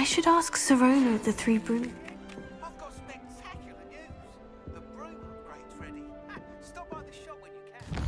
I should ask Sirona of the Three Broom. I've got spectacular news. The broom upgrade's ready. Stop by the shop when you can.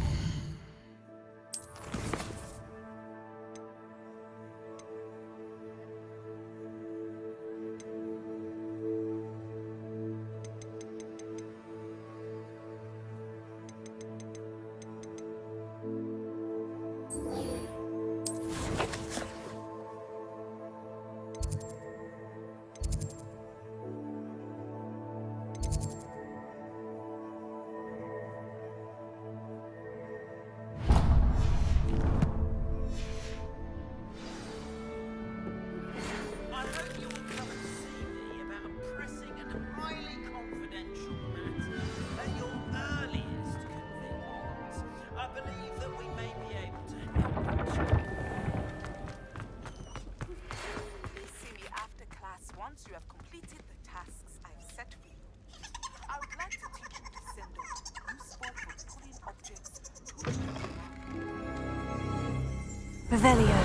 Once you have completed the tasks I've set for you, I would like to teach you to send out useful for pulling objects to Revelio.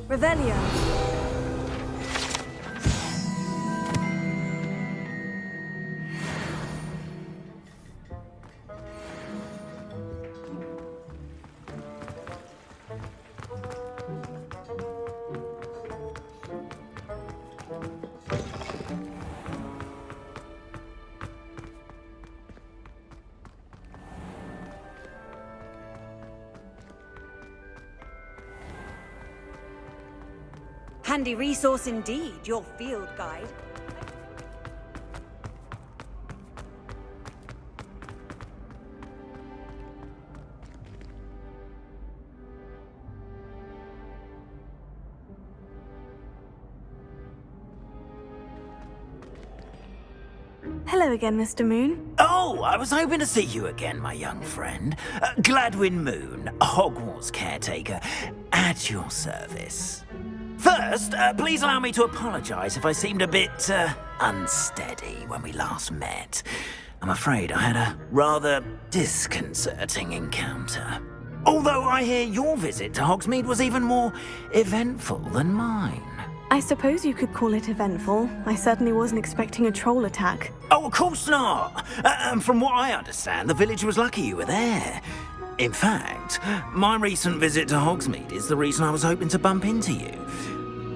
Revelio. Handy resource indeed, your field guide. Hello again, Mr. Moon. Oh, I was hoping to see you again, my young friend. Gladwin Moon, Hogwarts Caretaker, at your service. First, please allow me to apologize if I seemed a bit, unsteady when we last met. I'm afraid I had a rather disconcerting encounter. Although I hear your visit to Hogsmeade was even more eventful than mine. I suppose you could call it eventful. I certainly wasn't expecting a troll attack. Oh, of course not! And from what I understand, the village was lucky you were there. In fact, my recent visit to Hogsmeade is the reason I was hoping to bump into you.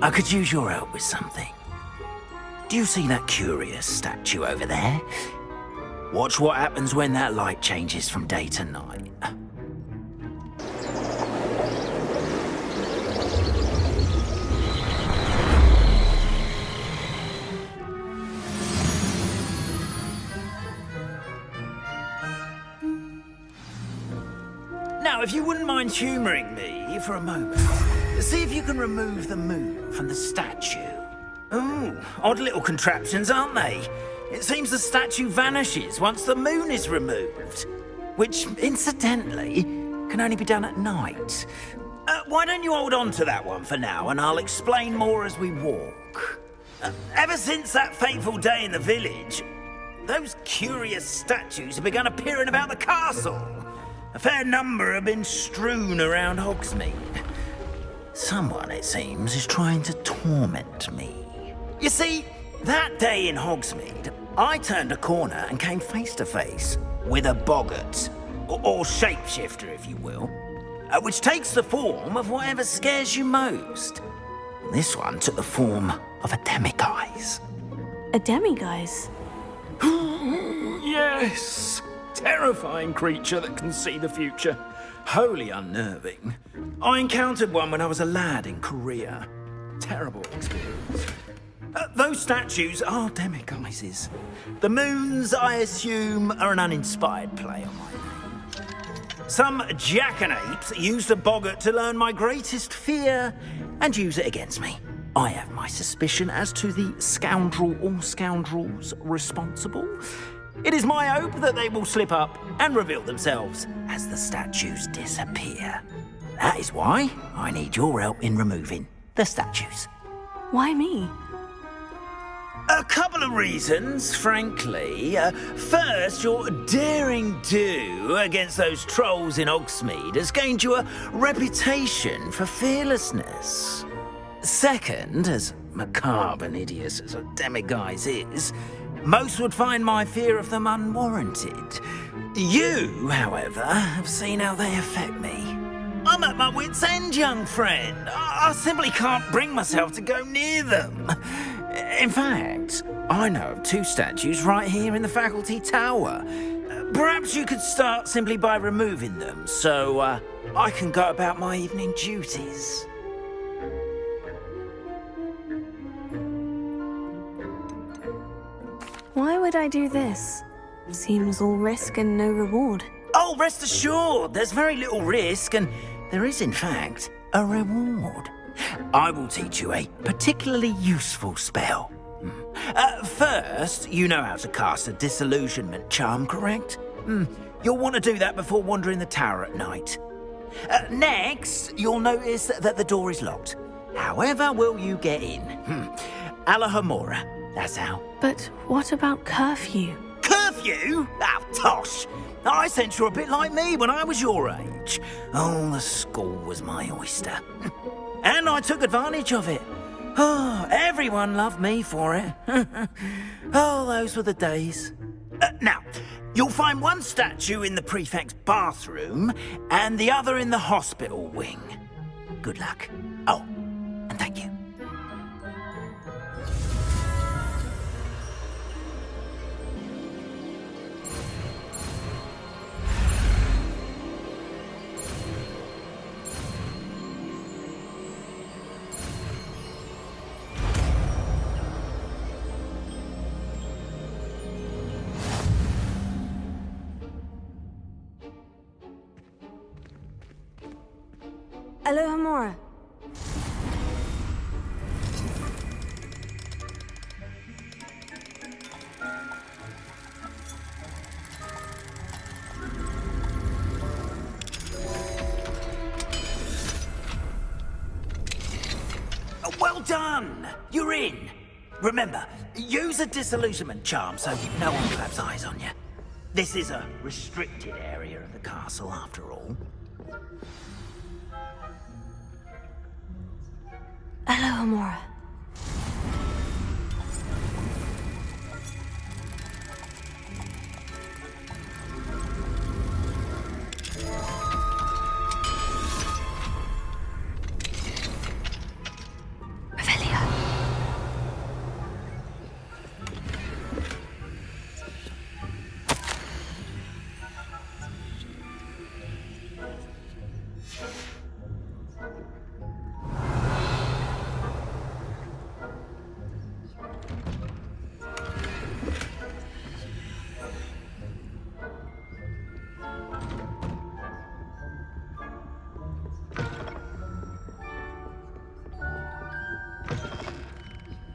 I could use your help with something. Do you see that curious statue over there? Watch what happens when that light changes from day to night. Now, if you wouldn't mind humouring me for a moment, see if you can remove the moon from the statue. Ooh, odd little contraptions, aren't they? It seems the statue vanishes once the moon is removed, which, incidentally, can only be done at night. Why don't you hold on to that one for now, and I'll explain more as we walk. Ever since that fateful day in the village, those curious statues have begun appearing about the castle. A fair number have been strewn around Hogsmeade. Someone, it seems, is trying to torment me. You see, that day in Hogsmeade, I turned a corner and came face to face with a boggart, or shapeshifter, if you will, which takes the form of whatever scares you most. This one took the form of a demiguise. A demiguise? Yes! Terrifying creature that can see the future. Wholly unnerving. I encountered one when I was a lad in Korea. Terrible experience. Those statues are demiguises. The moons, I assume, are an uninspired play on my name. Some jackanapes used a boggart to learn my greatest fear and use it against me. I have my suspicion as to the scoundrel or scoundrels responsible. It is my hope that they will slip up and reveal themselves as the statues disappear. That is why I need your help in removing the statues. Why me? A couple of reasons, frankly. First, your daring do against those trolls in Hogsmeade has gained you a reputation for fearlessness. Second, as macabre and hideous as a demiguise is, most would find my fear of them unwarranted. You, however, have seen how they affect me. I'm at my wit's end, young friend. I simply can't bring myself to go near them. In fact, I know of 2 statues right here in the faculty tower. Perhaps you could start simply by removing them, so I can go about my evening duties. Why would I do this? Seems all risk and no reward. Oh, rest assured, there's very little risk, and there is, in fact, a reward. I will teach you a particularly useful spell. First, you know how to cast a disillusionment charm, correct? You'll want to do that before wandering the tower at night. Next, you'll notice that the door is locked. However will you get in? Alahomora, that's how. But what about curfew? Curfew? Oh, tosh! I sense you're a bit like me when I was your age. Oh, the school was my oyster. And I took advantage of it. Oh, everyone loved me for it. Oh, those were the days. Now, you'll find one statue in the prefect's bathroom and the other in the hospital wing. Good luck. Oh, and thank you. Alohomora. Well done! You're in. Remember, use a disillusionment charm so no one claps eyes on you. This is a restricted area of the castle, after all. Alohomora.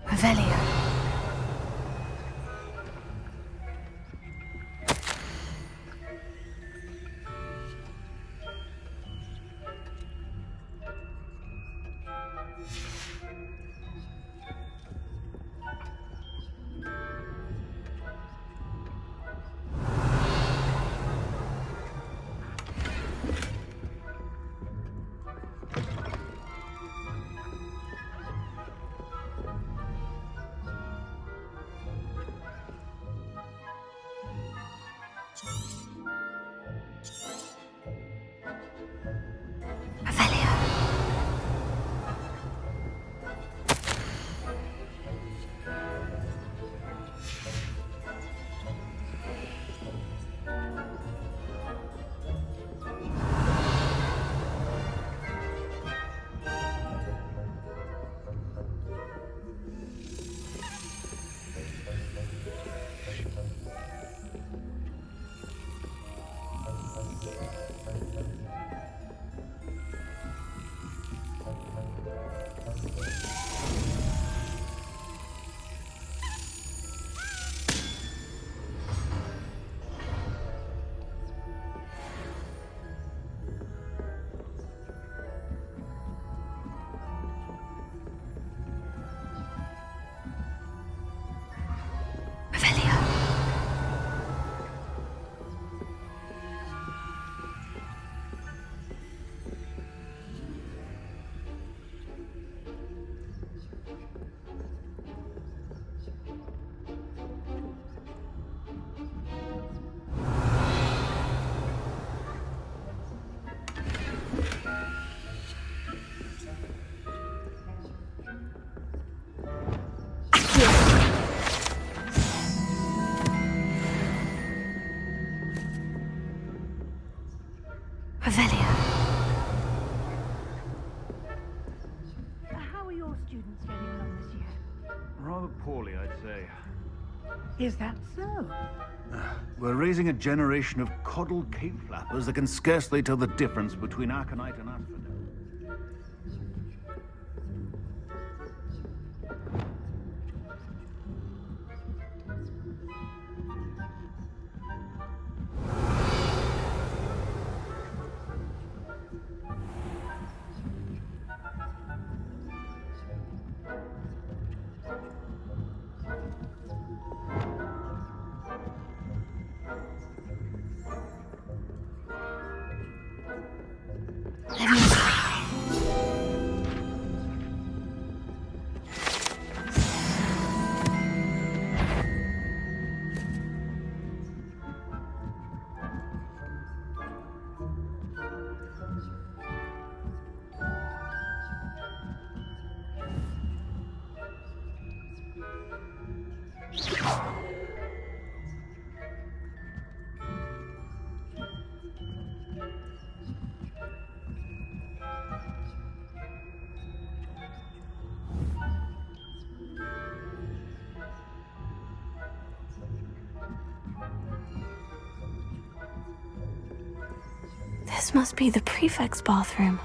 Revelio. Revelio. How are your students getting along this year? Rather poorly, I'd say. Is that so? We're raising a generation of coddled cape flappers that can scarcely tell the difference between aconite and asphodel. This must be the prefect's bathroom.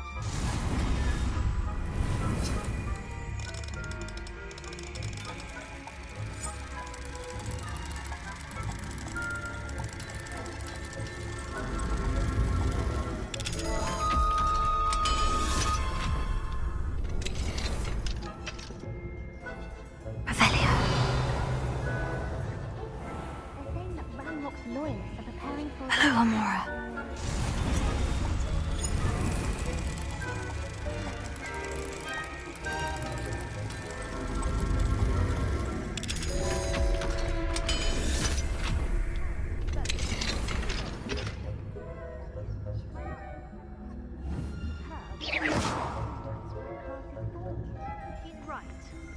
Hello, Amora.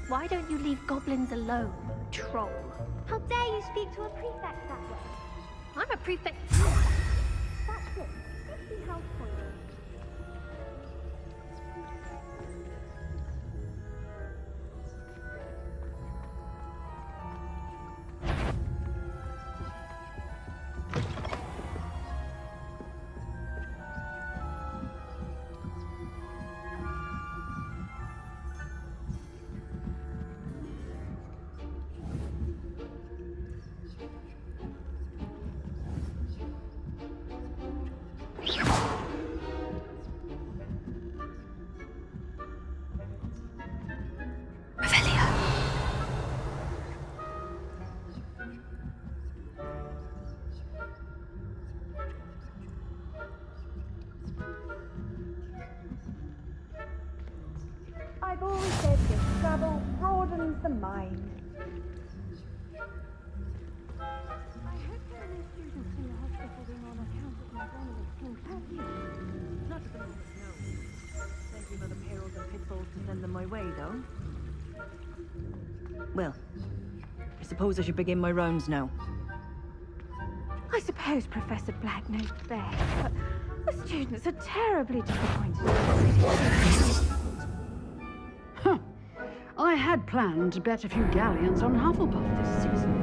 Why don't you leave goblins alone, troll? How dare you speak to a prefect that way? I'm a prefect. That's it. Fifty health points. I've always said that travel broadens the mind. I hope there are no students in the hospital being on account of my vulnerable skills, have you? Not at the moment, no. Plenty of other perils and pitfalls to send them my way, though. Well, I suppose I should begin my rounds now. I suppose Professor Black knows best, but the students are terribly disappointed. Huh. I had planned to bet a few galleons on Hufflepuff this season.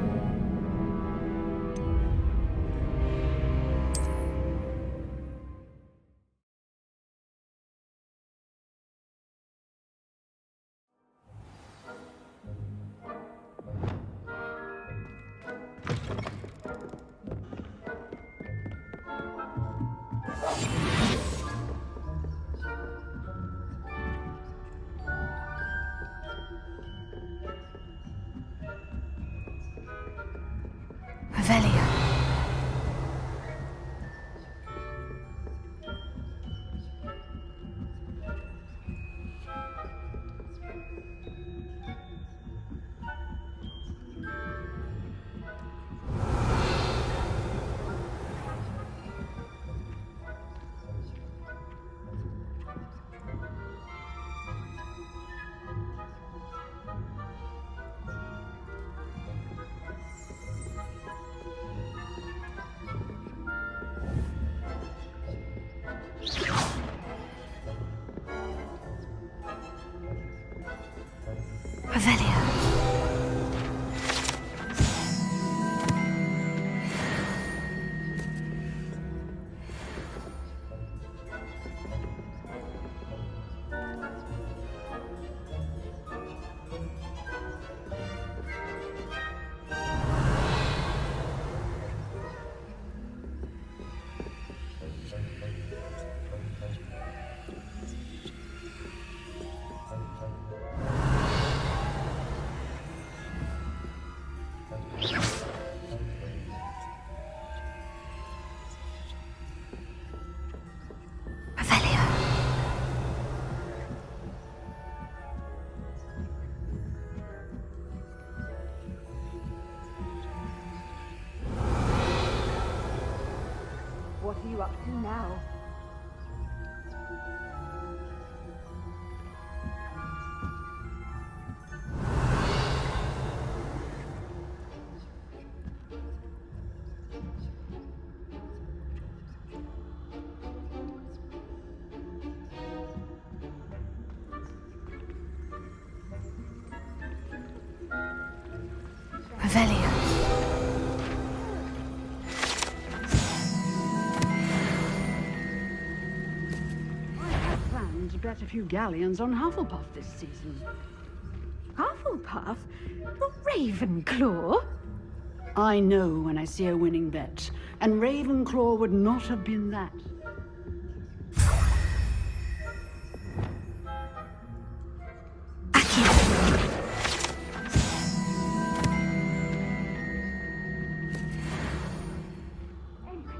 what are you up to now? Revelio. I had planned to bet a few galleons on Hufflepuff this season. Hufflepuff? The Ravenclaw? I know when I see a winning bet, and Ravenclaw would not have been that. Anyway,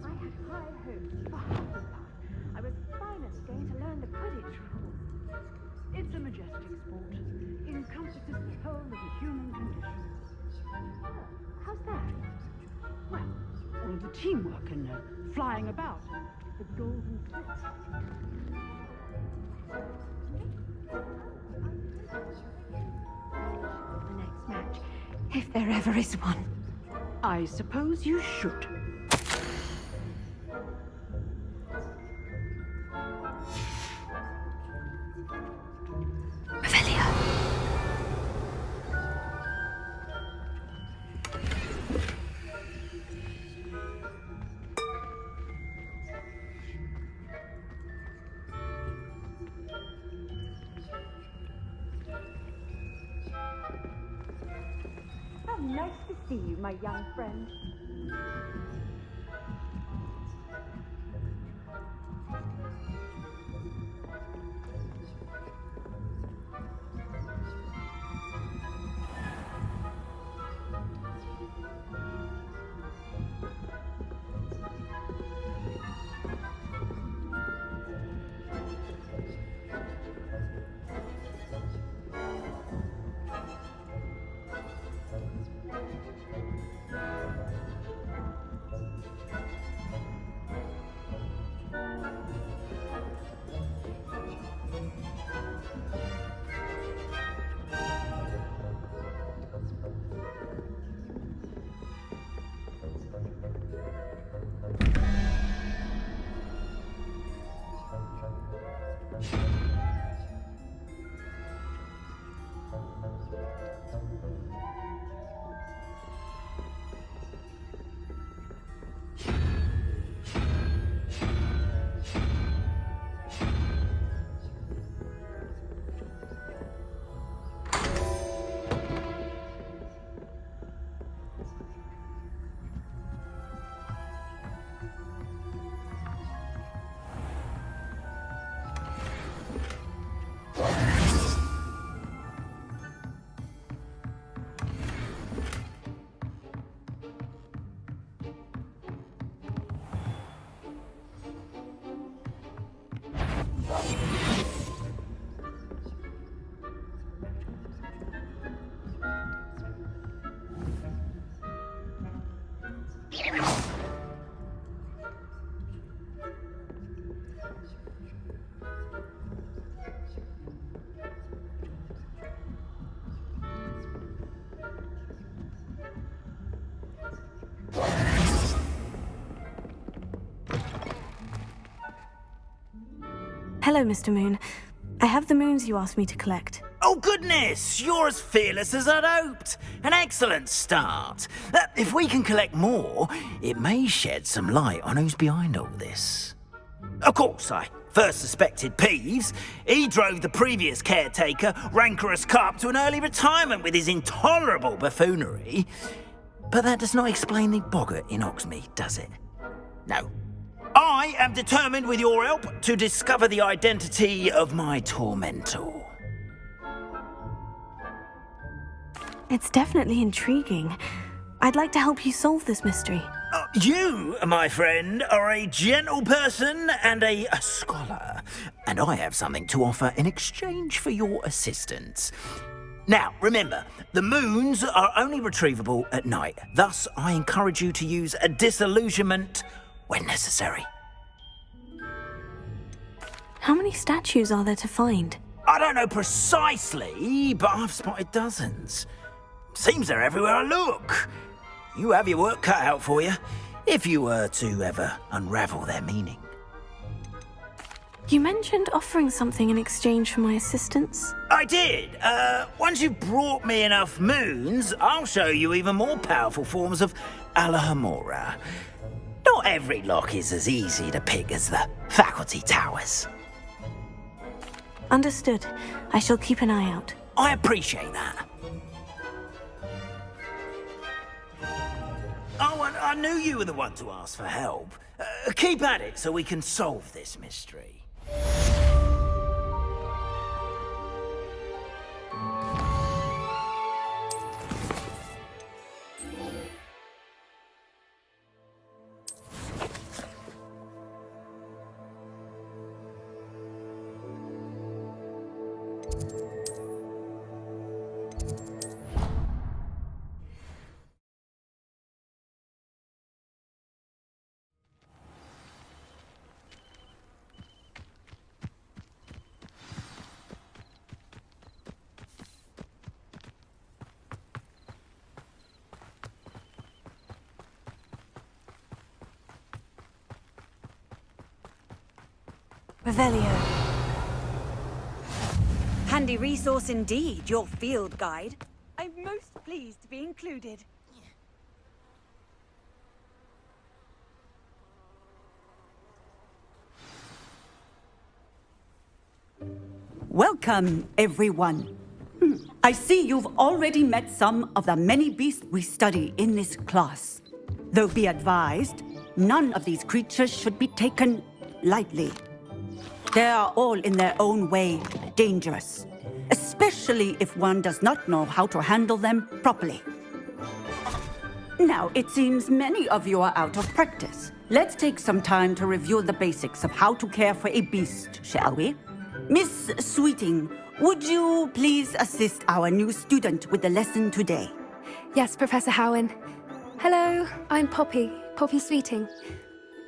I had high hopes for Hufflepuff. I was finally going to learn the Quidditch rules. It's a majestic sport. Encompasses the whole of the human condition. How's that? Well, all of the teamwork and flying about. The golden slip. The next match, if there ever is one. I suppose you should. Revelio. How nice to see you, my young friend. Hello, Mr. Moon. I have the moons you asked me to collect. Oh, goodness! You're as fearless as I'd hoped. An excellent start. If we can collect more, it may shed some light on who's behind all this. Of course, I first suspected Peeves. He drove the previous caretaker, rancorous Carp, to an early retirement with his intolerable buffoonery. But that does not explain the boggart in Hogsmeade, does it? No. I am determined, with your help, to discover the identity of my tormentor. It's definitely intriguing. I'd like to help you solve this mystery. You, my friend, are a gentle person and a scholar, and I have something to offer in exchange for your assistance. Now, remember, the moons are only retrievable at night. Thus, I encourage you to use a disillusionment when necessary. How many statues are there to find? I don't know precisely, but I've spotted dozens. Seems they're everywhere I look. You have your work cut out for you, if you were to ever unravel their meaning. You mentioned offering something in exchange for my assistance. I did. Once you've brought me enough moons, I'll show you even more powerful forms of Alohomora. Not every lock is as easy to pick as the faculty towers. Understood. I shall keep an eye out. I appreciate that. Oh, and I knew you were the one to ask for help. Keep at it so we can solve this mystery. Revelio. Handy resource indeed, your field guide. I'm most pleased to be included. Welcome, everyone. I see you've already met some of the many beasts we study in this class. Though be advised, none of these creatures should be taken lightly. They are all in their own way dangerous, especially if one does not know how to handle them properly. Now, it seems many of you are out of practice. Let's take some time to review the basics of how to care for a beast, shall we? Miss Sweeting, would you please assist our new student with the lesson today? Yes, Professor Howen. Hello, I'm Poppy Sweeting.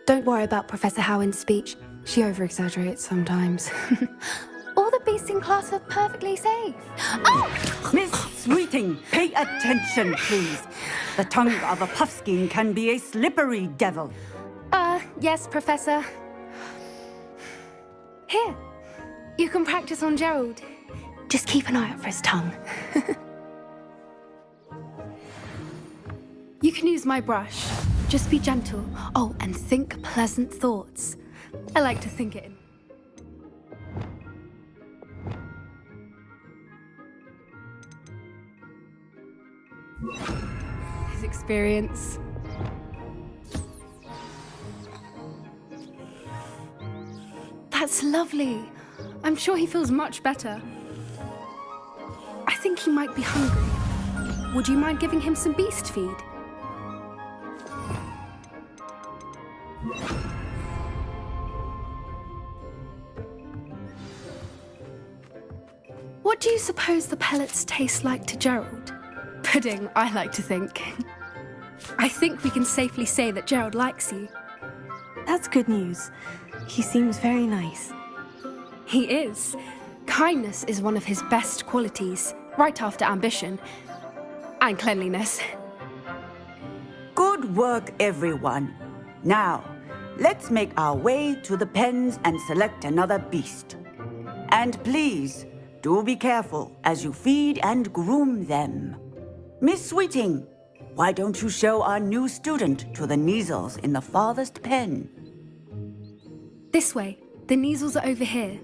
Don't worry about Professor Howen's speech. She over-exaggerates sometimes. All the beasts in class are perfectly safe. Oh! Miss Sweeting, pay attention, please. The tongue of a puffskein can be a slippery devil. Yes, Professor. Here, you can practice on Gerald. Just keep an eye out for his tongue. You can use my brush. Just be gentle. Oh, and think pleasant thoughts. I like to think it in. His experience. That's lovely. I'm sure he feels much better. I think he might be hungry. Would you mind giving him some beast feed? What do you suppose the pellets taste like to Gerald? Pudding, I like to think. I think we can safely say that Gerald likes you. That's good news. He seems very nice. He is. Kindness is one of his best qualities, right after ambition. And cleanliness. Good work, everyone. Now, let's make our way to the pens and select another beast. And please, do be careful as you feed and groom them. Miss Sweeting, why don't you show our new student to the Neasels in the farthest pen? This way. The Neasels are over here.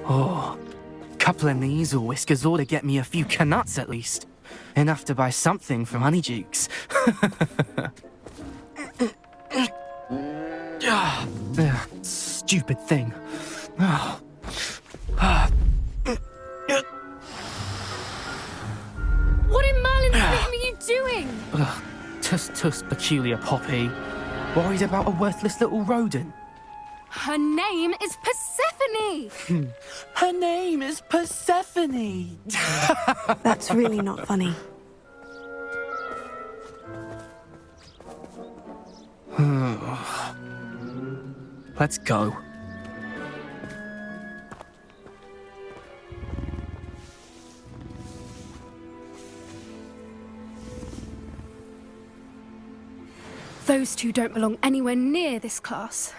Oh, couple of Neasel whiskers ought to get me a few canuts at least. Enough to buy something from Honeydukes. Stupid thing. What in Merlin's name are you doing? Tuss, peculiar Poppy. Worried about a worthless little rodent. Her name is Persephone! Persephone! Her name is Persephone! That's really not funny. Let's go. Those two don't belong anywhere near this class.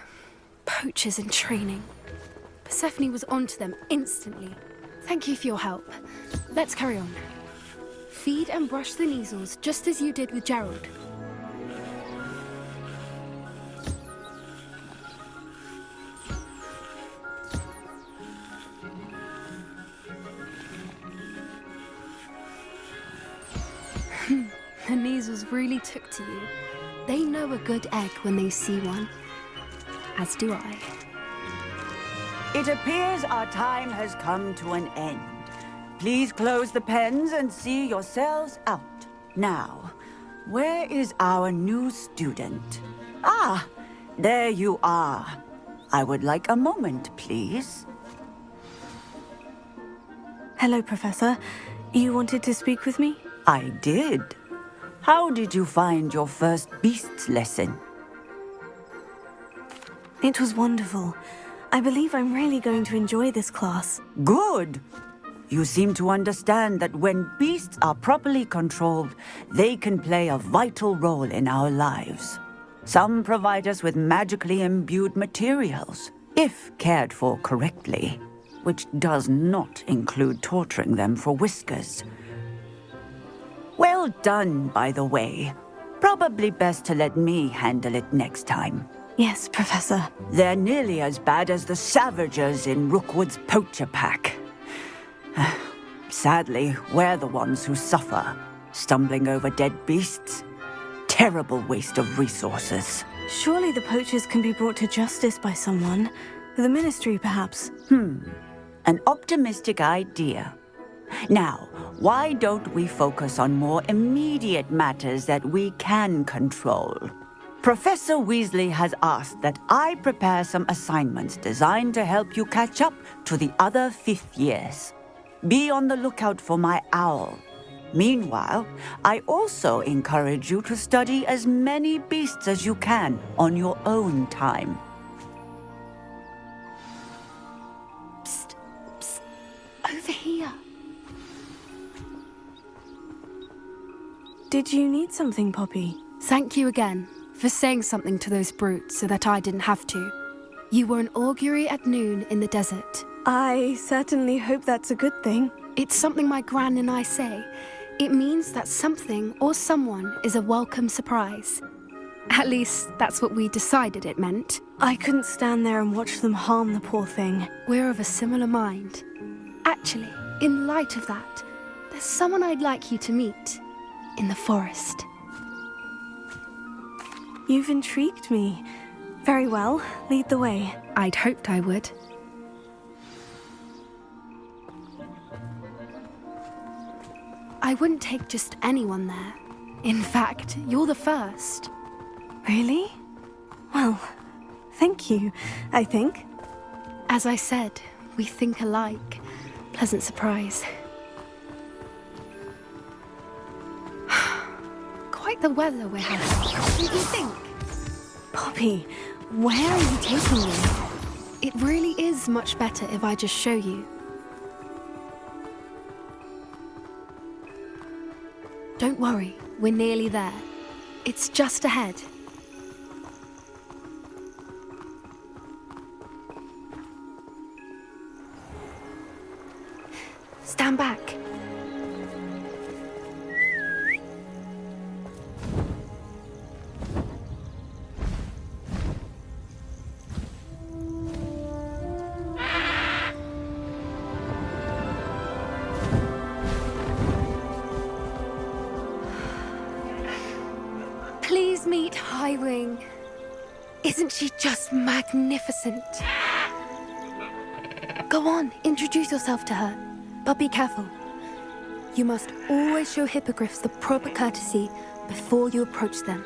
Poachers in training. Persephone was onto them instantly. Thank you for your help. Let's carry on. Feed and brush the measles just as you did with Gerald. The measles really took to you. They know a good egg when they see one. As do I. It appears our time has come to an end. Please close the pens and see yourselves out. Now, where is our new student? Ah, there you are. I would like a moment, please. Hello, Professor. You wanted to speak with me? I did. How did you find your first beasts lesson? It was wonderful. I believe I'm really going to enjoy this class. Good. You seem to understand that when beasts are properly controlled, they can play a vital role in our lives. Some provide us with magically imbued materials, if cared for correctly, which does not include torturing them for whiskers. Well done, by the way. Probably best to let me handle it next time. Yes, Professor. They're nearly as bad as the Savagers in Rookwood's poacher pack. Sadly, we're the ones who suffer, stumbling over dead beasts. Terrible waste of resources. Surely the poachers can be brought to justice by someone. The Ministry, perhaps. An optimistic idea. Now, why don't we focus on more immediate matters that we can control? Professor Weasley has asked that I prepare some assignments designed to help you catch up to the other 5th years. Be on the lookout for my owl. Meanwhile, I also encourage you to study as many beasts as you can on your own time. Psst, psst. Over here. Did you need something, Poppy? Thank you again for saying something to those brutes so that I didn't have to. You were an augury at noon in the desert. I certainly hope that's a good thing. It's something my gran and I say. It means that something or someone is a welcome surprise. At least, that's what we decided it meant. I couldn't stand there and watch them harm the poor thing. We're of a similar mind. Actually, in light of that, there's someone I'd like you to meet. In the forest. You've intrigued me. Very well, lead the way. I'd hoped I would. I wouldn't take just anyone there. In fact, you're the first. Really? Well, thank you, I think. As I said, we think alike. Pleasant surprise. Quite the weather we're having, don't you think? Poppy, where are you taking me? It really is much better if I just show you. Don't worry, we're nearly there. It's just ahead. Stand back. Please meet Highwing. Isn't she just magnificent? Go on, introduce yourself to her. But be careful. You must always show hippogriffs the proper courtesy before you approach them.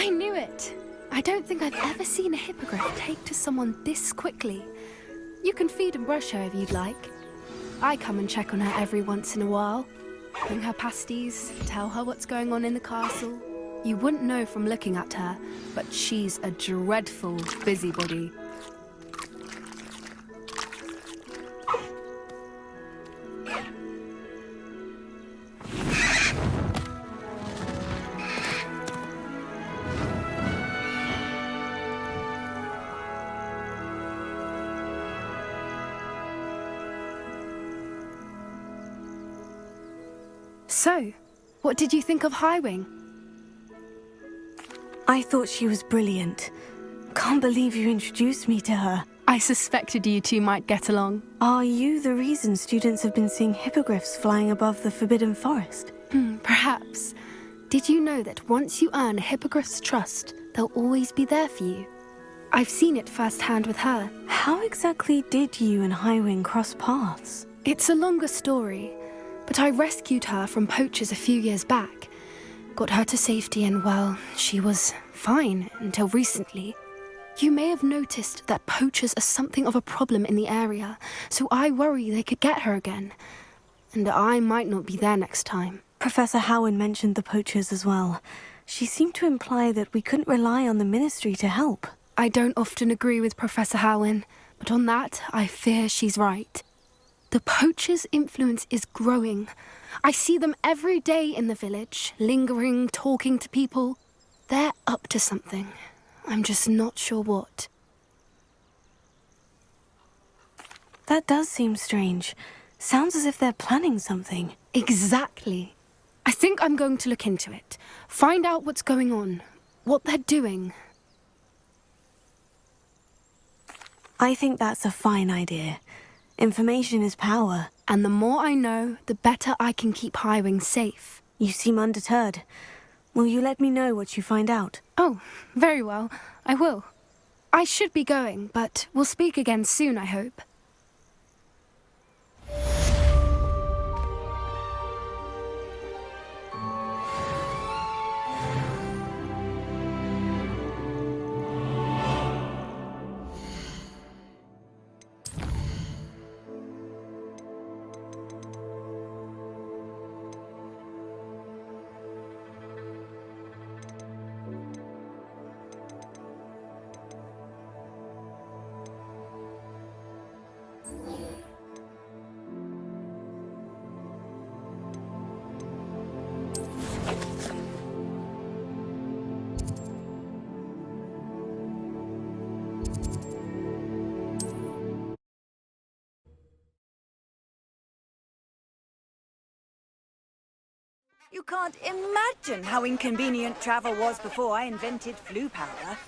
I knew it. I don't think I've ever seen a hippogriff take to someone this quickly. You can feed and brush her if you'd like. I come and check on her every once in a while. Bring her pasties, tell her what's going on in the castle. You wouldn't know from looking at her, but she's a dreadful busybody. So, what did you think of Highwing? I thought she was brilliant. Can't believe you introduced me to her. I suspected you two might get along. Are you the reason students have been seeing hippogriffs flying above the Forbidden Forest? Perhaps. Did you know that once you earn a hippogriff's trust, they'll always be there for you? I've seen it firsthand with her. How exactly did you and Highwing cross paths? It's a longer story, but I rescued her from poachers a few years back. Got her to safety and, well, she was fine until recently. You may have noticed that poachers are something of a problem in the area, so I worry they could get her again. And I might not be there next time. Professor Howen mentioned the poachers as well. She seemed to imply that we couldn't rely on the Ministry to help. I don't often agree with Professor Howen, but on that, I fear she's right. The poachers' influence is growing. I see them every day in the village, lingering, talking to people. They're up to something. I'm just not sure what. That does seem strange. Sounds as if they're planning something. Exactly. I think I'm going to look into it. Find out what's going on, what they're doing. I think that's a fine idea. Information is power. And the more I know, the better I can keep Highwing safe. You seem undeterred. Will you let me know what you find out? Oh, very well. I will. I should be going, but we'll speak again soon, I hope. You can't imagine how inconvenient travel was before I invented flu powder.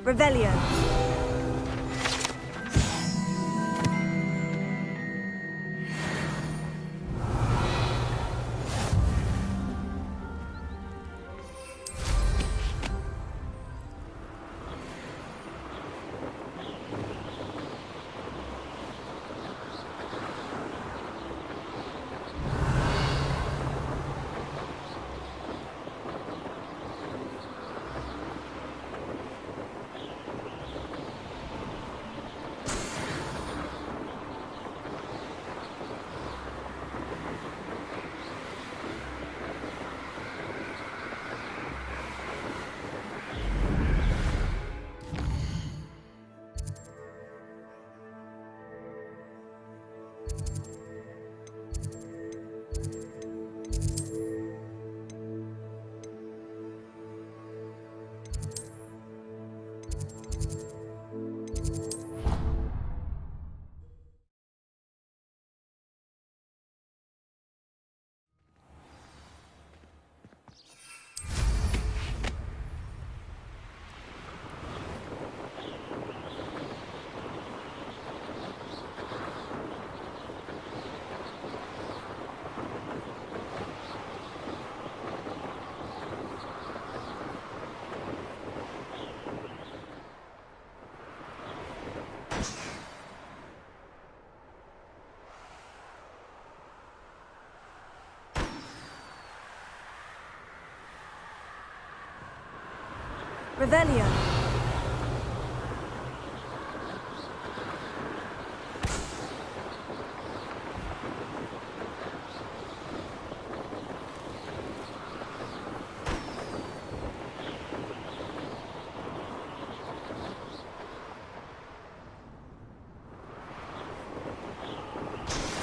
Revelio. Revelio.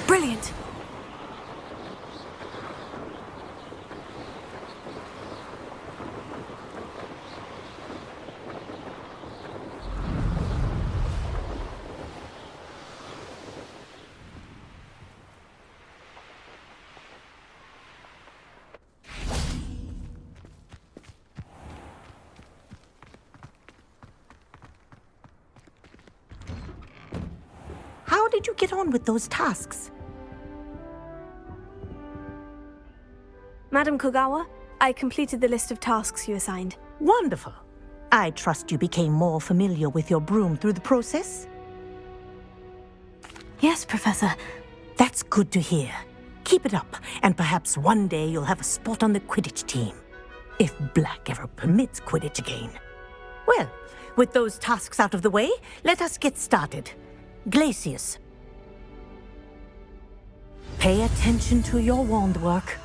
Brilliant. How did you get on with those tasks? Madam Kogawa, I completed the list of tasks you assigned. Wonderful. I trust you became more familiar with your broom through the process? Yes, Professor. That's good to hear. Keep it up, and perhaps one day you'll have a spot on the Quidditch team. If Black ever permits Quidditch again. Well, with those tasks out of the way, let us get started. Glacius. Pay attention to your wand work.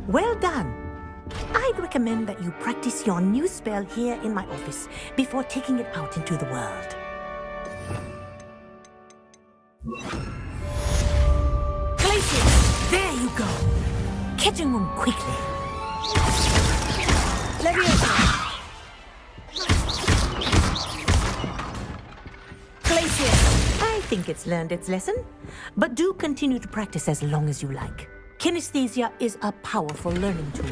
Well done. I'd recommend that you practice your new spell here in my office before taking it out into the world. Glacius! There you go! Catching them quickly. Leviosa. Glacius! I think it's learned its lesson, but do continue to practice as long as you like. Kinesthesia is a powerful learning tool.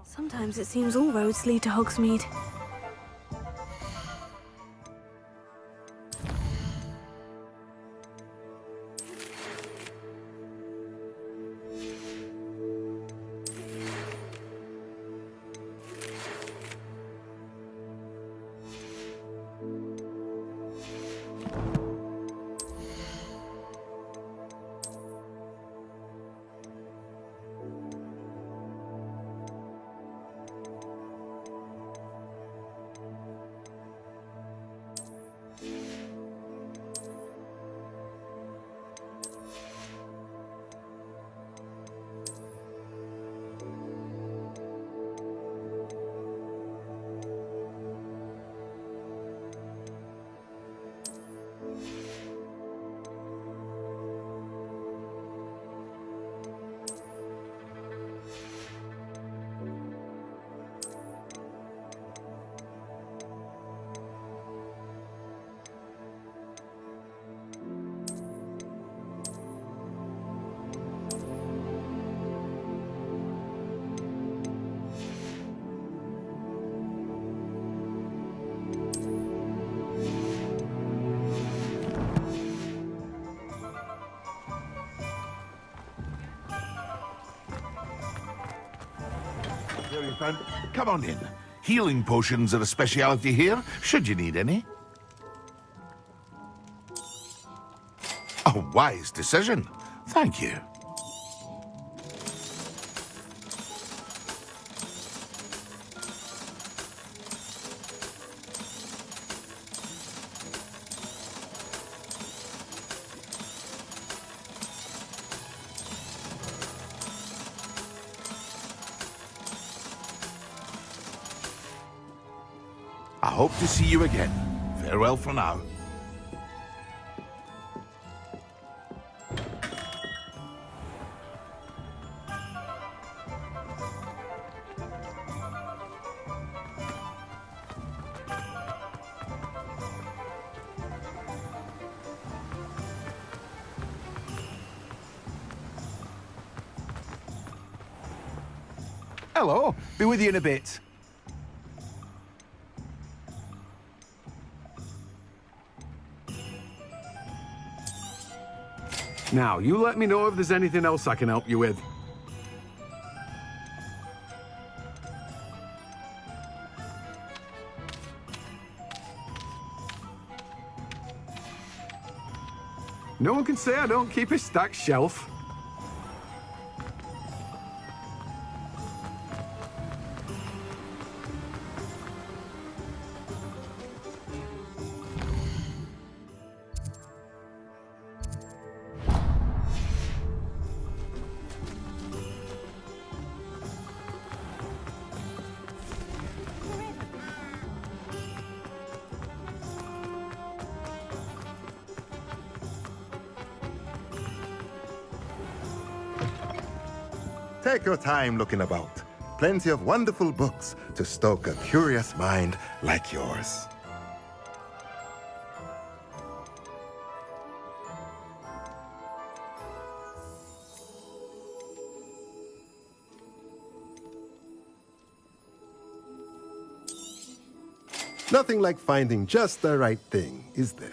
Sometimes it seems all roads lead to Hogsmeade. Here you friend. Come on in. Healing potions are a speciality here, should you need any. A wise decision. Thank you. I hope to see you again. Farewell for now. Hello. Be with you in a bit. Now, you let me know if there's anything else I can help you with. No one can say I don't keep a stacked shelf. Take your time looking about. Plenty of wonderful books to stoke a curious mind like yours. Nothing like finding just the right thing, is there?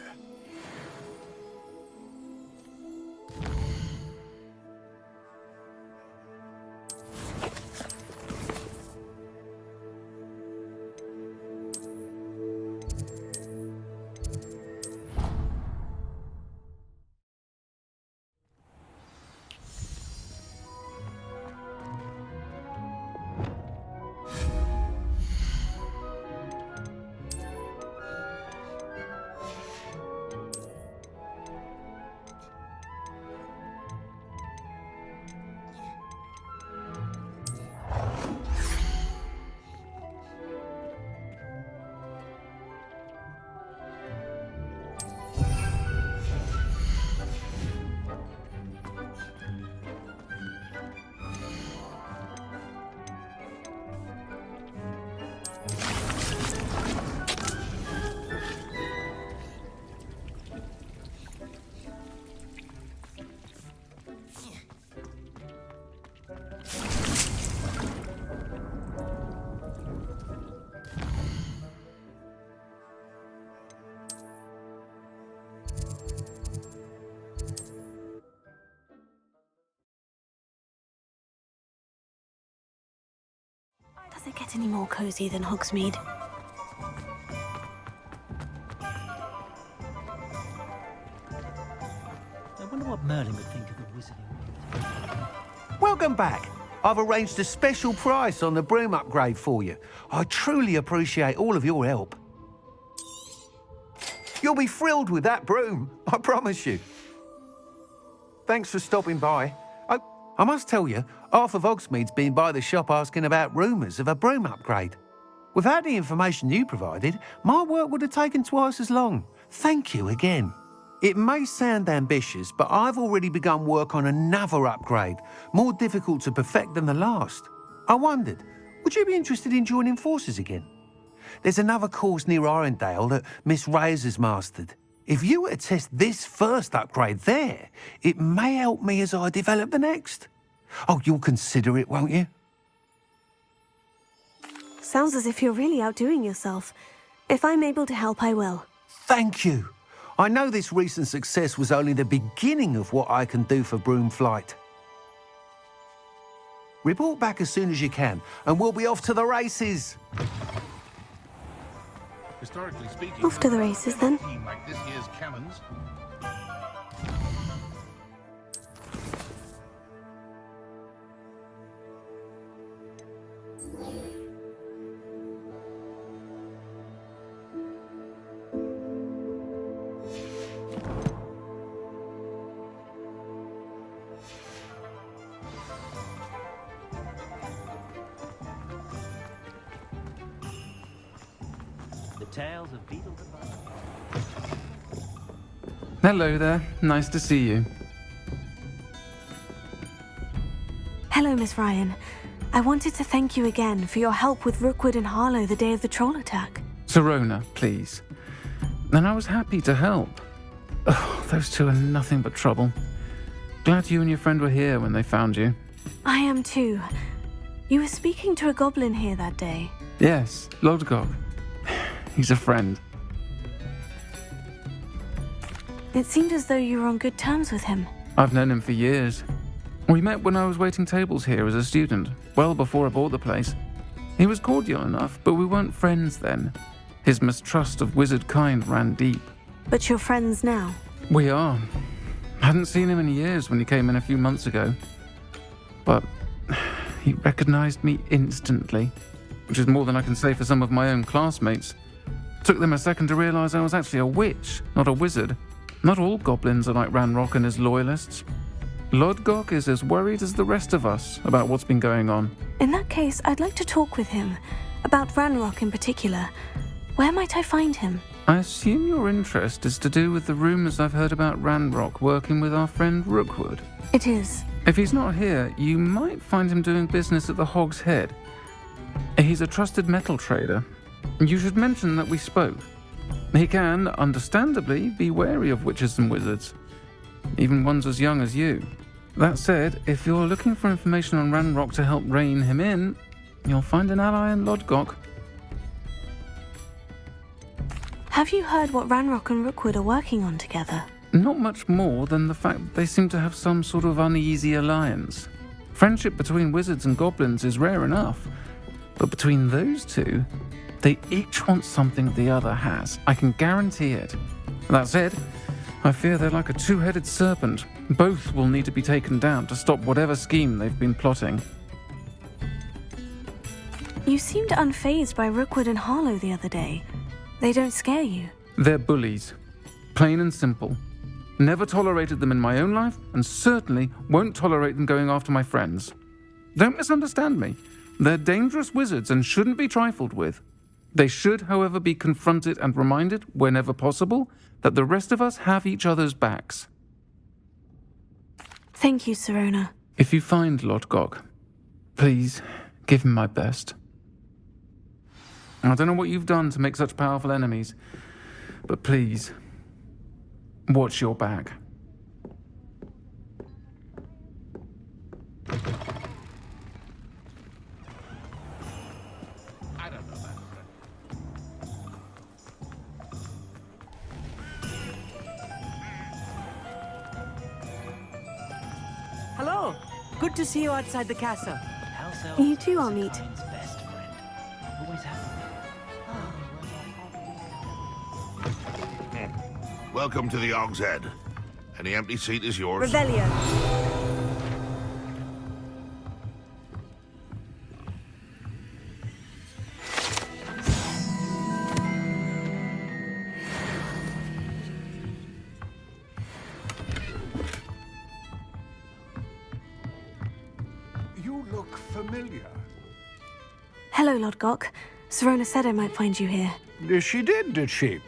Does it get any more cozy than Hogsmeade? I wonder what Merlin would think of the wizarding. Welcome back. I've arranged a special price on the broom upgrade for you. I truly appreciate all of your help. You'll be thrilled with that broom, I promise you. Thanks for stopping by. I must tell you, half of Hogsmeade's been by the shop asking about rumours of a broom upgrade. Without the information you provided, my work would have taken twice as long. Thank you again. It may sound ambitious, but I've already begun work on another upgrade, more difficult to perfect than the last. I wondered, would you be interested in joining forces again? There's another course near Arendelle that Miss Reyes has mastered. If you were to test this first upgrade there, it may help me as I develop the next. Oh, you'll consider it, won't you? Sounds as if you're really outdoing yourself. If I'm able to help, I will. Thank you. I know this recent success was only the beginning of what I can do for broom flight. Report back as soon as you can, and we'll be off to the races. Historically speaking, Off to the races, then. team like this year's cannons. The tales of beetles above. Hello there. Nice to see you. Hello, Miss Ryan. I wanted to thank you again for your help with Rookwood and Harlow the day of the troll attack. Sirona, please. And I was happy to help. Oh, those two are nothing but trouble. Glad you and your friend were here when they found you. I am too. You were speaking to a goblin here that day. Yes, Lodgok. He's a friend. It seemed as though you were on good terms with him. I've known him for years. We met when I was waiting tables here as a student, well before I bought the place. He was cordial enough, but we weren't friends then. His mistrust of wizard kind ran deep. But you're friends now? We are. Hadn't seen him in years when he came in a few months ago. But he recognized me instantly, which is more than I can say for some of my own classmates. Took them a second to realize I was actually a witch, not a wizard. Not all goblins are like Ranrock and his loyalists. Lodgok is as worried as the rest of us about what's been going on. In that case, I'd like to talk with him. About Ranrock in particular. Where might I find him? I assume your interest is to do with the rumors I've heard about Ranrock working with our friend Rookwood. It is. If he's not here, you might find him doing business at the Hog's Head. He's a trusted metal trader. You should mention that we spoke. He can, understandably, be wary of witches and wizards. Even ones as young as you. That said, if you're looking for information on Ranrock to help rein him in, you'll find an ally in Lodgok. Have you heard what Ranrock and Rookwood are working on together? Not much more than the fact that they seem to have some sort of uneasy alliance. Friendship between wizards and goblins is rare enough, but between those two, they each want something the other has. I can guarantee it. That said, I fear they're like a two-headed serpent. Both will need to be taken down to stop whatever scheme they've been plotting. You seemed unfazed by Rookwood and Harlow the other day. They don't scare you. They're bullies. Plain and simple. Never tolerated them in my own life, and certainly won't tolerate them going after my friends. Don't misunderstand me. They're dangerous wizards and shouldn't be trifled with. They should, however, be confronted and reminded, whenever possible, that the rest of us have each other's backs. Thank you, Sirona. If you find Lodgok, please give him my best. I don't know what you've done to make such powerful enemies, but please, watch your back. Hello. Good to see you outside the castle. You too, Hogsmeade. Welcome to the Hog's Head. Any empty seat is yours. Revelio. You look familiar. Hello, Lodgok. Sirona said I might find you here. She did she?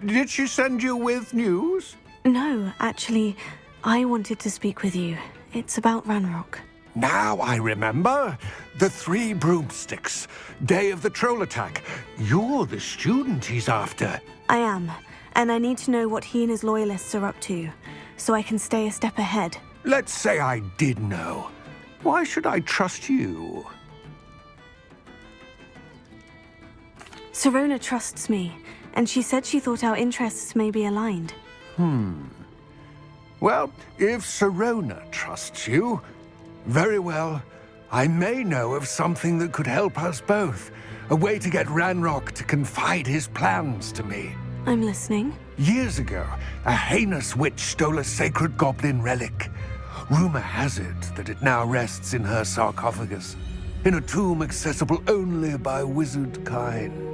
Did she send you with news? No, actually, I wanted to speak with you. It's about Ranrock. Now I remember. The 3 broomsticks. Day of the troll attack. You're the student he's after. I am, and I need to know what he and his loyalists are up to, so I can stay a step ahead. Let's say I did know. Why should I trust you? Sirona trusts me, and she said she thought our interests may be aligned. Well, if Sirona trusts you, very well. I may know of something that could help us both. A way to get Ranrock to confide his plans to me. I'm listening. Years ago, a heinous witch stole a sacred goblin relic. Rumor has it that it now rests in her sarcophagus, in a tomb accessible only by wizard kind.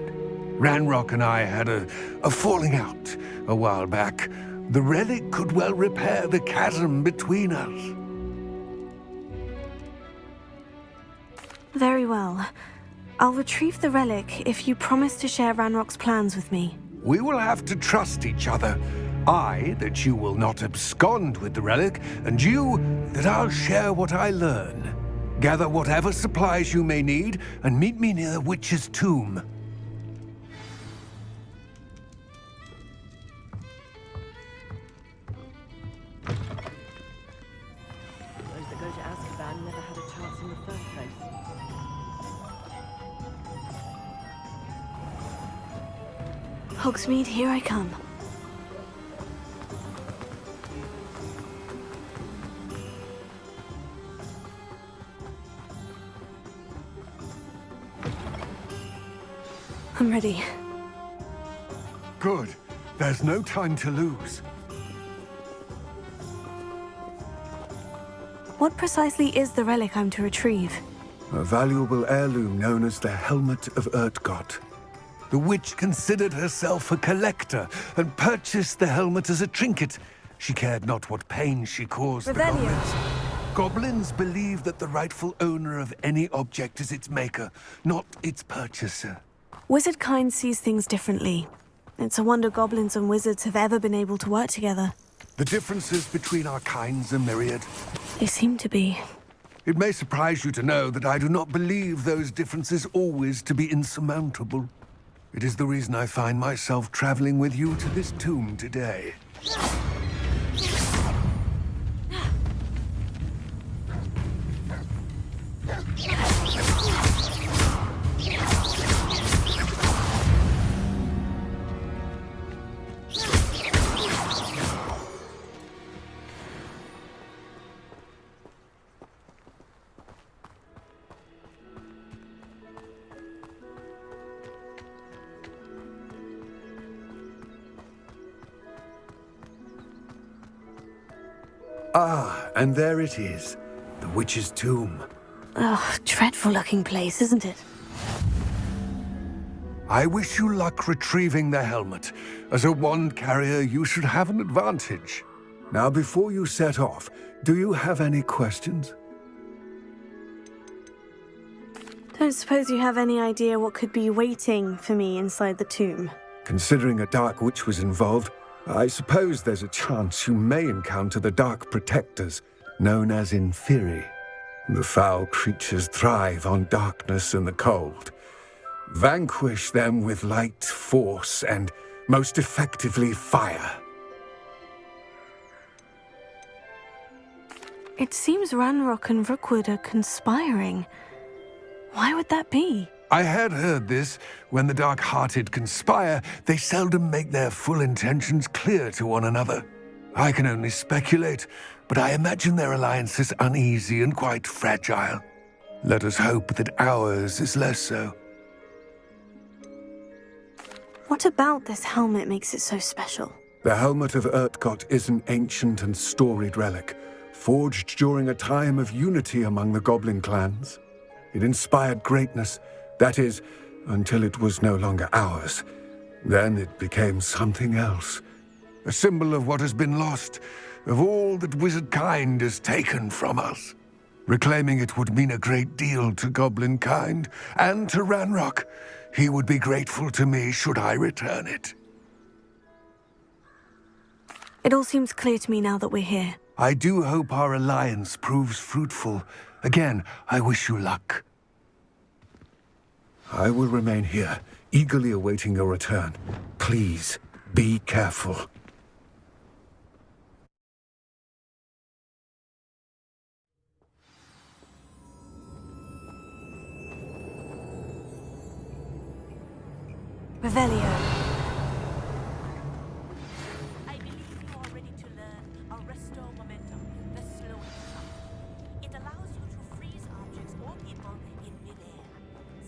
Ranrock and I had a falling out a while back. The relic could well repair the chasm between us. Very well. I'll retrieve the relic if you promise to share Ranrock's plans with me. We will have to trust each other. I, that you will not abscond with the relic, and you, that I'll share what I learn. Gather whatever supplies you may need, and meet me near the witch's tomb. Those that go to Azkaban never had a chance in the first place. Hogsmeade, here I come. I'm ready. Good. There's no time to lose. What precisely is the relic I'm to retrieve? A valuable heirloom known as the Helmet of Urtkot. The witch considered herself a collector and purchased the helmet as a trinket. She cared not what pain she caused the goblins. Goblins believe that the rightful owner of any object is its maker, not its purchaser. Wizard kind sees things differently. It's a wonder goblins and wizards have ever been able to work together. The differences between our kinds are myriad. They seem to be. It may surprise you to know that I do not believe those differences always to be insurmountable. It is the reason I find myself traveling with you to this tomb today. Ah, and there it is, the witch's tomb. Ugh, dreadful looking place, isn't it? I wish you luck retrieving the helmet. As a wand carrier, you should have an advantage. Now, before you set off, do you have any questions? Don't suppose you have any idea what could be waiting for me inside the tomb? Considering a dark witch was involved, I suppose there's a chance you may encounter the Dark Protectors, known as Inferi. The foul creatures thrive on darkness and the cold. Vanquish them with light, force, and, most effectively, fire. It seems Ranrock and Rookwood are conspiring. Why would that be? I had heard this. When the dark-hearted conspire, they seldom make their full intentions clear to one another. I can only speculate, but I imagine their alliance is uneasy and quite fragile. Let us hope that ours is less so. What about this helmet makes it so special? The Helmet of Urtkot is an ancient and storied relic, forged during a time of unity among the goblin clans. It inspired greatness, that is, until it was no longer ours. Then it became something else. A symbol of what has been lost, of all that wizard kind has taken from us. Reclaiming it would mean a great deal to goblin kind, and to Ranrock. He would be grateful to me should I return it. It all seems clear to me now that we're here. I do hope our alliance proves fruitful. Again, I wish you luck. I will remain here, eagerly awaiting your return. Please, be careful. Revelio. I believe you are ready to learn Arresto Momentum, the slowing sound. It allows you to freeze objects or people in midair.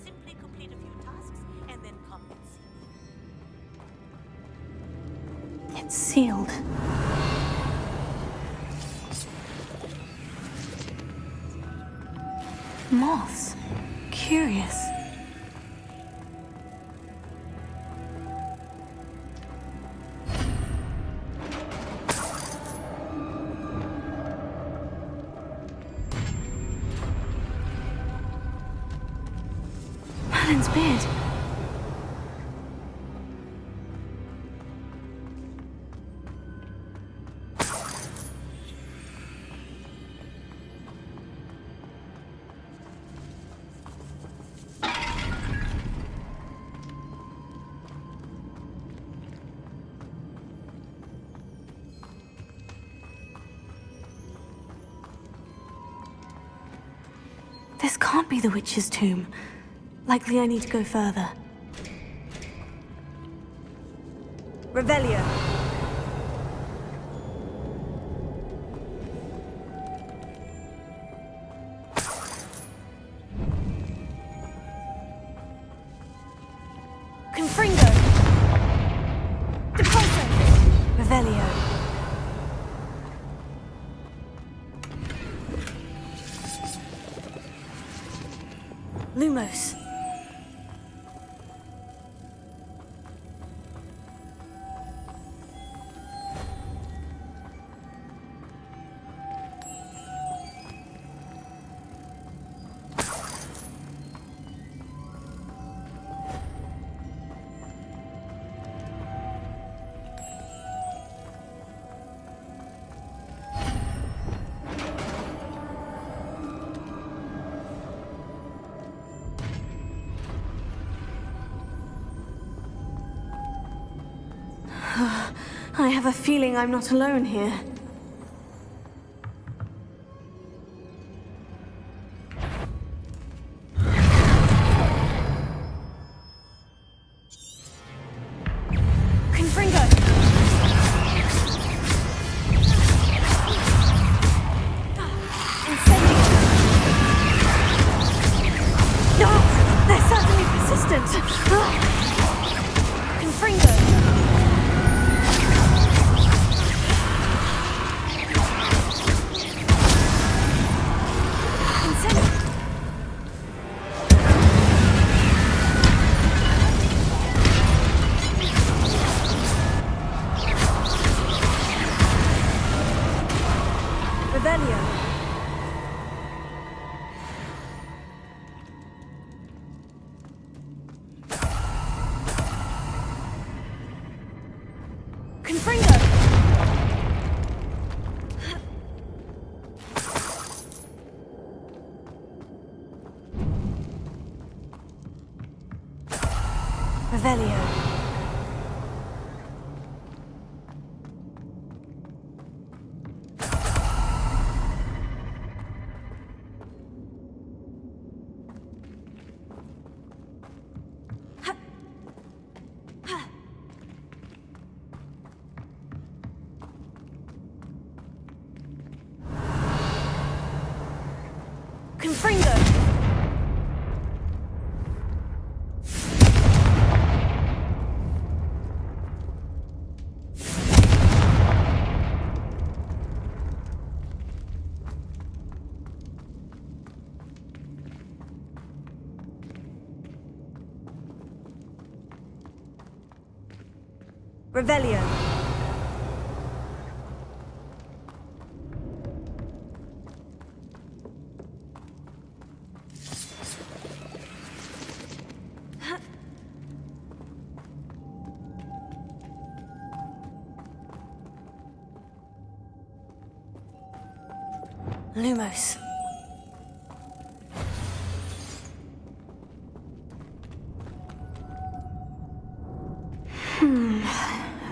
Simply complete a few tasks and then come and see me. It's sealed. Moths. Curious. Merlin's beard. This can't be the witch's tomb. Likely I need to go further. Revelio. Confringo. Depulso. Revelio. Lumos. I have a feeling I'm not alone here. Confringo. Incendio. No! They're certainly persistent! Confringo. Revelio. Confringo. Revelio. Confringo. Revelio. Lumos.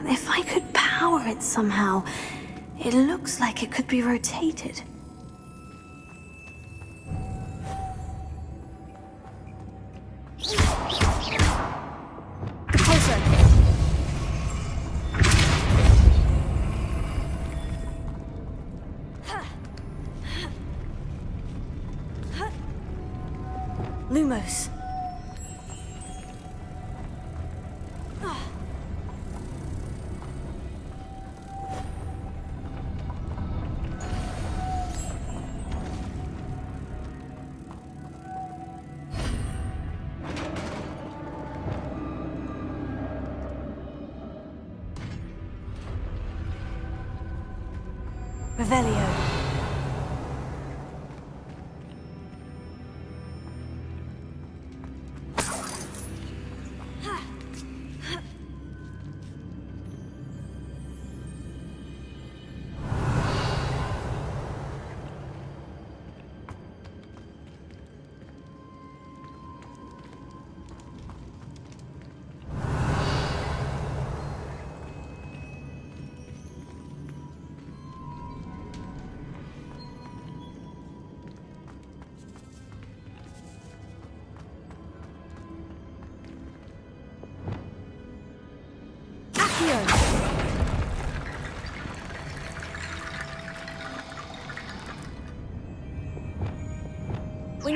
If I could power it somehow, it looks like it could be rotated. Lumos. Revelio.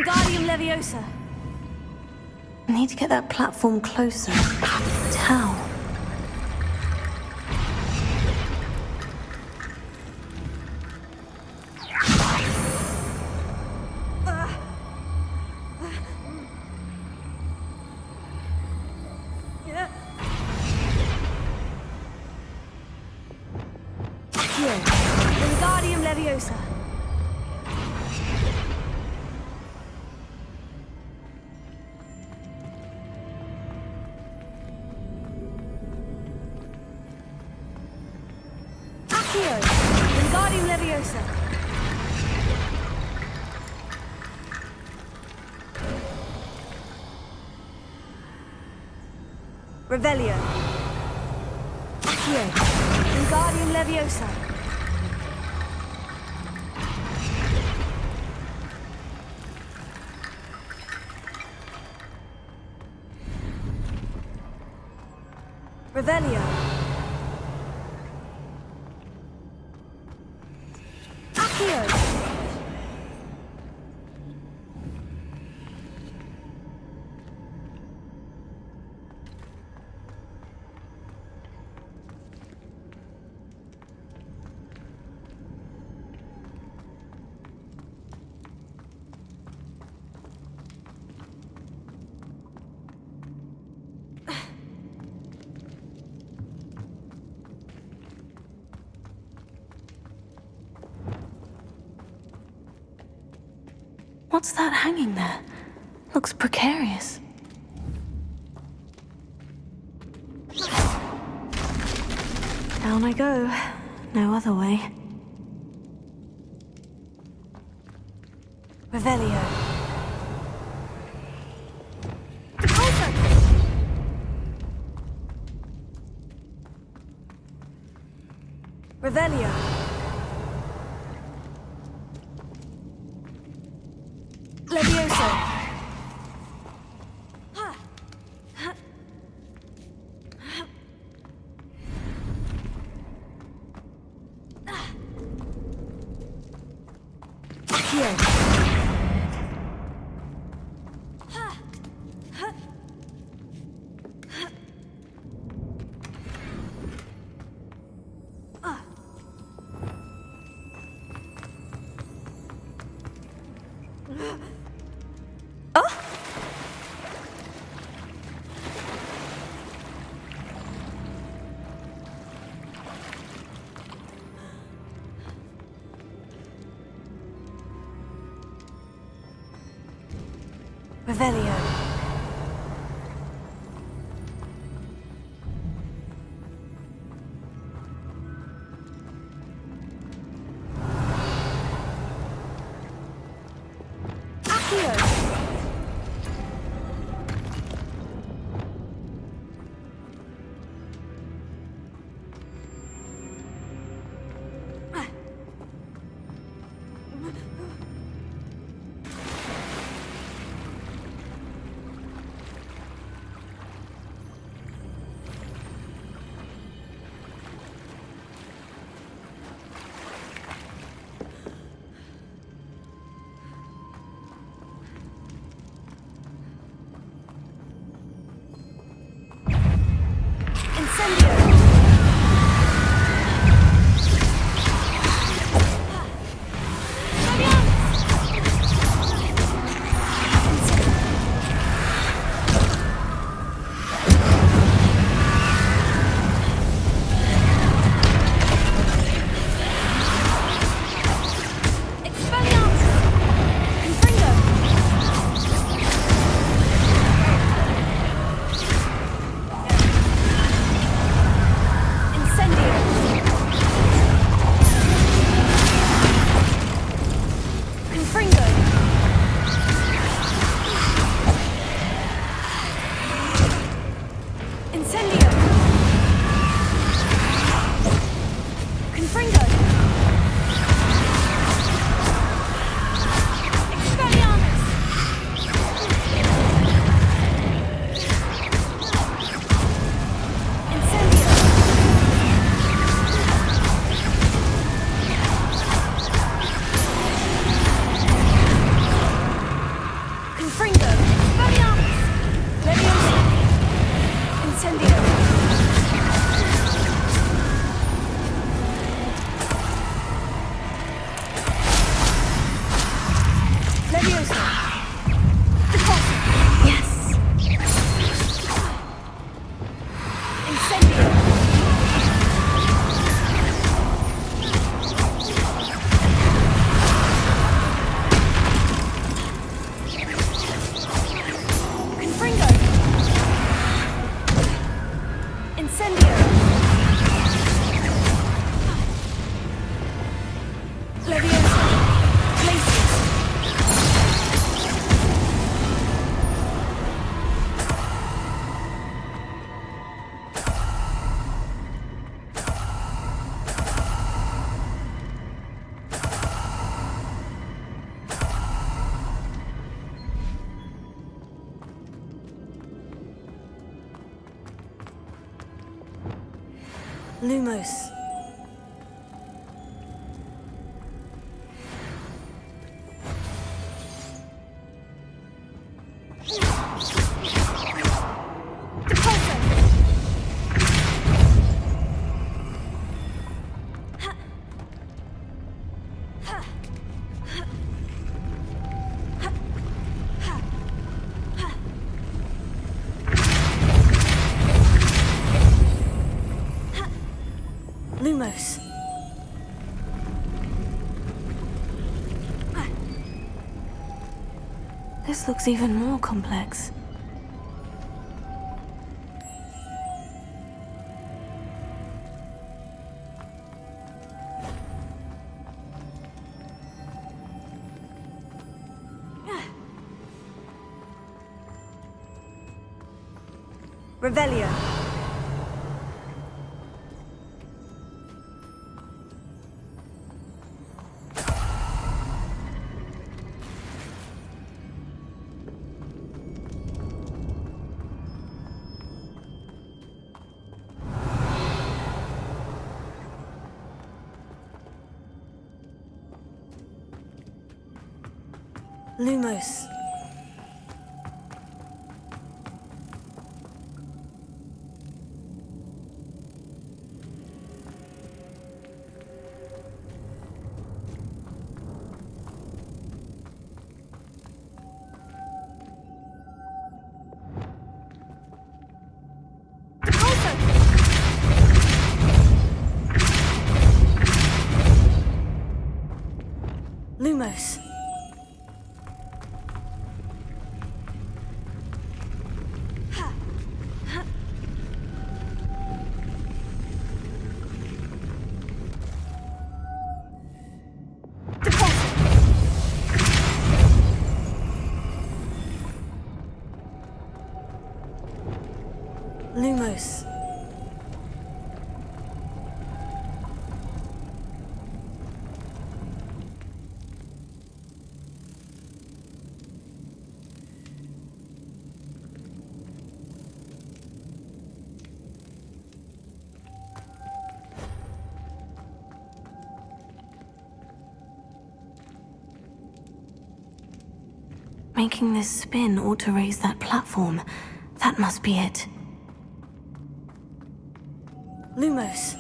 Wingardium Leviosa. Need to get that platform closer. But how? Wingardium Leviosa. Wingardium Leviosa. Revelio. Accio. Wingardium Leviosa. Revelio. Accio. What's that hanging there? Looks precarious. Down I go. No other way. Revelio. Revelio. Levioso. Here. Revelio. Lumos. Lumos. This looks even more complex. Revelio. Lumos. Lumos. Lumos. Making this spin ought to raise that platform. That must be it. Lumos.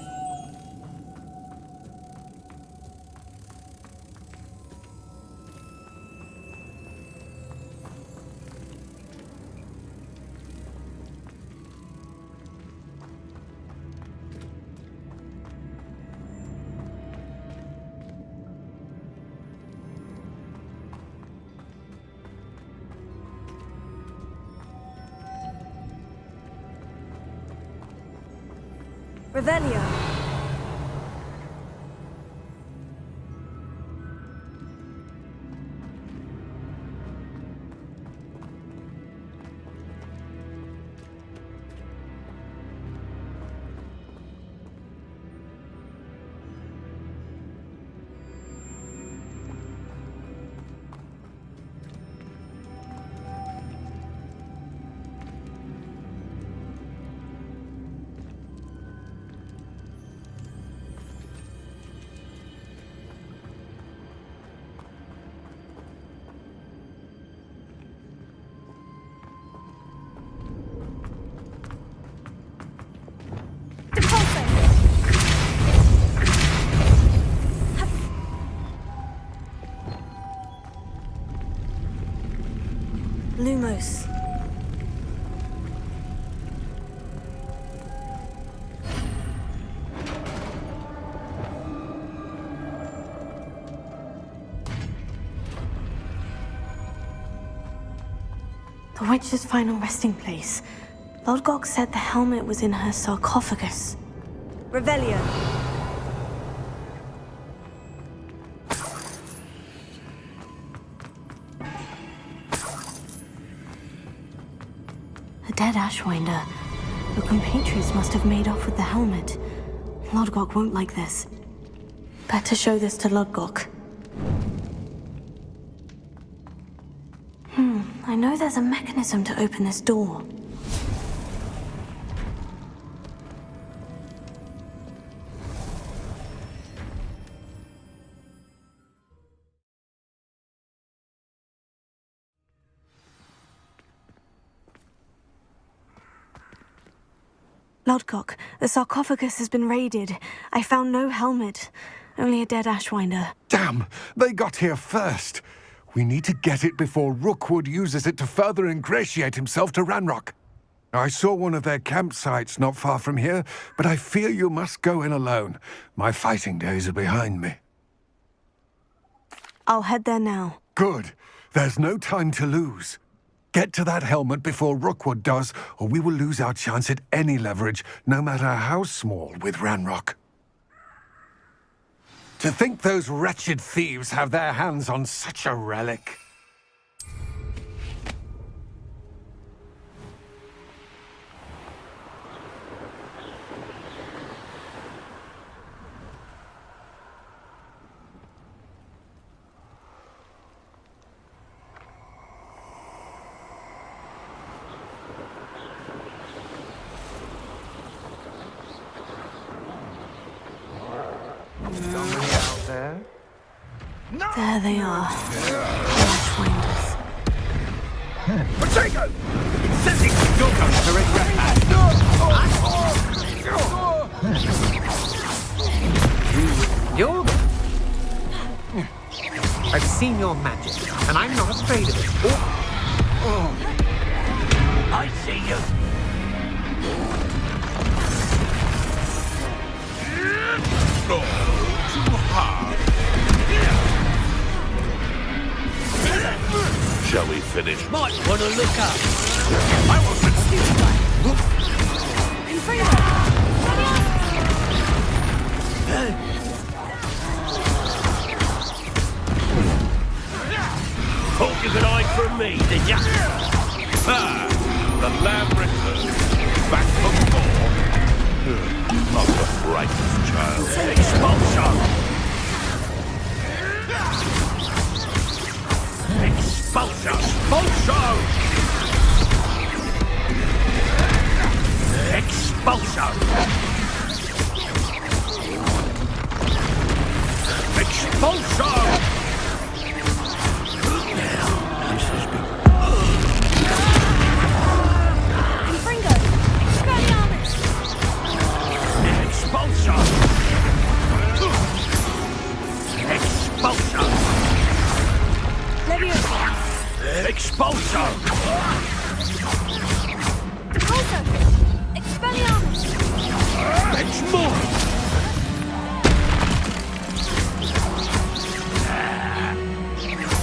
Revelio. Lumos. The witch's final resting place. Lodgok said the helmet was in her sarcophagus. Revelio. A dead Ashwinder. Your compatriots must have made off with the helmet. Lodgok won't like this. Better show this to Lodgok. I know there's a mechanism to open this door. Lodgok, the sarcophagus has been raided. I found no helmet, only a dead Ashwinder. Damn! They got here first. We need to get it before Rookwood uses it to further ingratiate himself to Ranrock. I saw one of their campsites not far from here, but I fear you must go in alone. My fighting days are behind me. I'll head there now. Good. There's no time to lose. Get to that helmet before Rookwood does, or we will lose our chance at any leverage, no matter how small, with Ranrock. To think those wretched thieves have their hands on such a relic. There they are. The Ashwinders. Potato! Sending your guns to Red You're... I've seen your magic, and I'm not afraid of it. I see you. Too hard. Shall we finish? Might want to look up. I wasn't Thought you could hide from me, did ya? The lamb returns. Back from war. Not the brightest child. Expulsion! Expulsion! Expulsion! Expulsion! Expulsion! Confringo! Expelliarmus! Expulsion! Expulsion! Leviosa! Expulsion! Repulsor! Expelliarmus! Fetch more!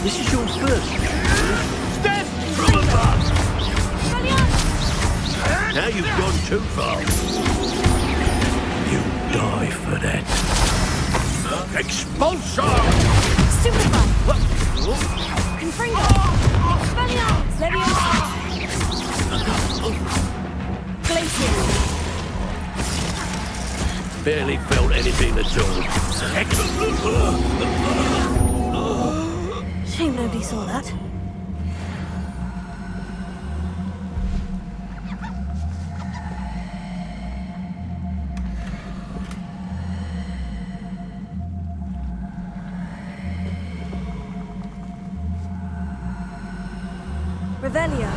This is your first. Step from above! Now you've gone too far. You die for that. Expulsion! Stupefy! Confringo! Expelliarmus! Leviosa! Glacier! Barely felt anything at all. Shame nobody saw that. Revelio.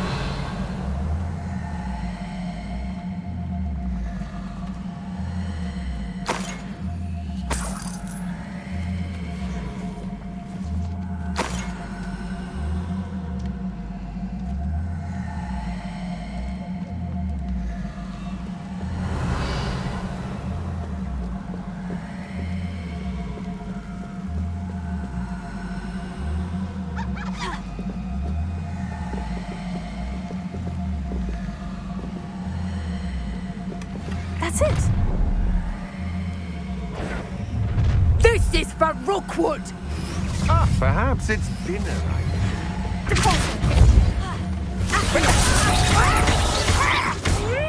That's it. This is for Rookwood! Ah, perhaps it's dinner.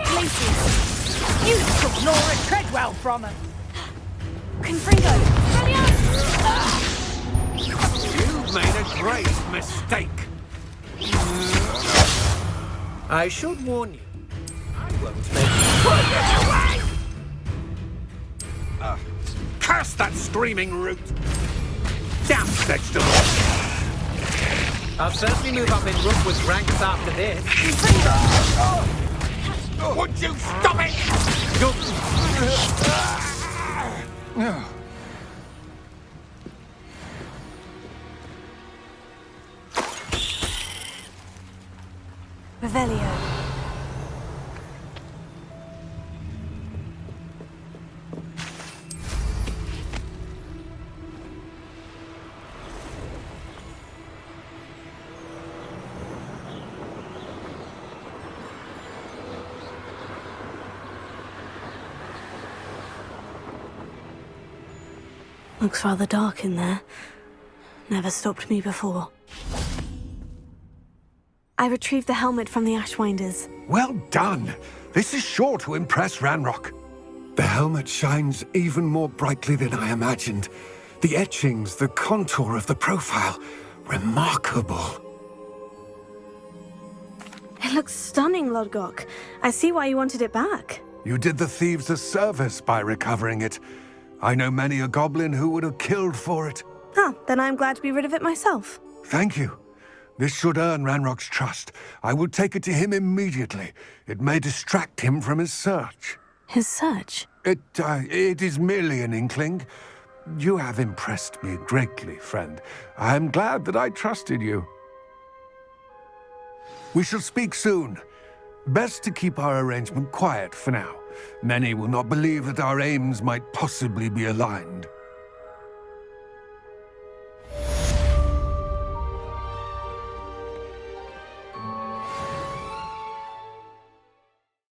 Places! You took Laura Treadwell from him! Confringo! You've made a great mistake. I should warn you. I won't make Curse that screaming root! Damn vegetable! I'll certainly move up in Rookwood's ranks after this. Would you stop it? Revelio. Looks rather dark in there. Never stopped me before. I retrieved the helmet from the Ashwinders. Well done! This is sure to impress Ranrock. The helmet shines even more brightly than I imagined. The etchings, the contour of the profile. Remarkable. It looks stunning, Lodgok. I see why you wanted it back. You did the thieves a service by recovering it. I know many a goblin who would have killed for it. Ah, then I'm glad to be rid of it myself. Thank you. This should earn Ranrock's trust. I will take it to him immediately. It may distract him from his search. His search? It is merely an inkling. You have impressed me greatly, friend. I am glad that I trusted you. We shall speak soon. Best to keep our arrangement quiet for now. Many will not believe that our aims might possibly be aligned.